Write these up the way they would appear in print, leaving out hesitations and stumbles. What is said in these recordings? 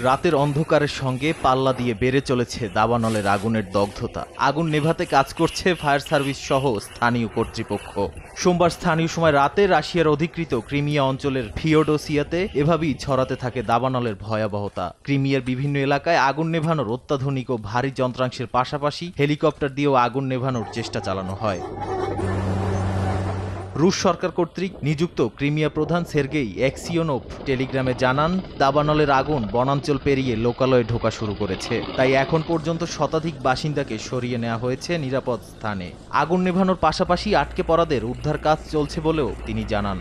রাতের অন্ধকারের সঙ্গে পাল্লা দিয়ে বেড়ে চলেছে দাবানলের আগুনের দগ্ধতা। আগুন নেভাতে কাজ করছে ফায়ার সার্ভিস সহ স্থানীয় কর্তৃপক্ষ। সোমবার স্থানীয় সময় রাতে রাশিয়ার অধিকৃত ক্রিমিয়া অঞ্চলের ফিওডোসিয়াতে এভাবেই ছড়াতে থাকে দাবানলের ভয়াবহতা। ক্রিমিয়ার বিভিন্ন এলাকায় আগুন নেভানোর অত্যাধুনিক ও ভারী যন্ত্রাংশের পাশাপাশি হেলিকপ্টার দিয়েও আগুন নেভানোর চেষ্টা চালানো হয়। রুশ সরকার কর্তৃক নিযুক্ত ক্রিমিয়া প্রধান সের্গেই এক্সিওনোভ টেলিগ্রামে জানান, দাবানলের আগুন বনাঞ্চল পেরিয়ে লোকালয়ে ঢোকা শুরু করেছে। তাই এখন পর্যন্ত শতাধিক বাসিন্দাকে সরিয়ে নেওয়া হয়েছে নিরাপদ স্থানে। আগুন নেভানোর পাশাপাশি আটকে পড়াদের উদ্ধার কাজ চলছে বলেও তিনি জানান।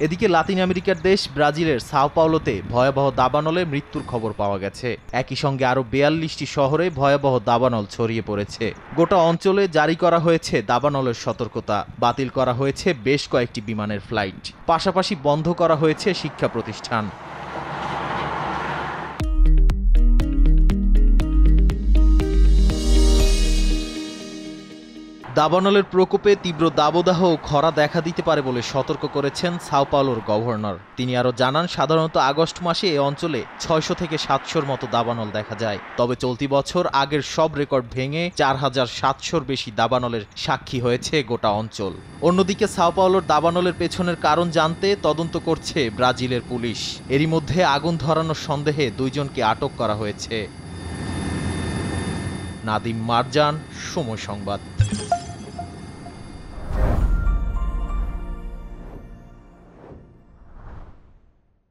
এদিকে লাতিন আমেরিকার দেশ ব্রাজিলের সাও পাওলোতে ভয়াবহ দাবানলে মৃত্যুর খবর পাওয়া গেছে। একই সঙ্গে আরও ৪২টি শহরে ভয়াবহ দাবানল ছড়িয়ে পড়েছে। গোটা অঞ্চলে জারি করা হয়েছে দাবানলের সতর্কতা। বাতিল করা হয়েছে বেশ কয়েকটি বিমানের ফ্লাইট। পাশাপাশি বন্ধ করা হয়েছে শিক্ষা প্রতিষ্ঠান। দাবানলের প্রকোপে তীব্র দাবদাহ ও খরা দেখা দিতে পারে বলে সতর্ক করেছেন সাও পাওলোর গভর্নর। তিনি আরও জানান, সাধারণত আগস্ট মাসে এ অঞ্চলে ৬০০ থেকে ৭০০-র মতো দাবানল দেখা যায়। তবে চলতি বছর আগের সব রেকর্ড ভেঙে ৪,৭০০-র বেশি দাবানলের সাক্ষী হয়েছে গোটা অঞ্চল। অন্যদিকে সাও পাওলোর দাবানলের পেছনের কারণ জানতে তদন্ত করছে ব্রাজিলের পুলিশ। এরই মধ্যে আগুন ধরানোর সন্দেহে ২ জনকে আটক করা হয়েছে। নাদিম মারজান, সময় সংবাদ।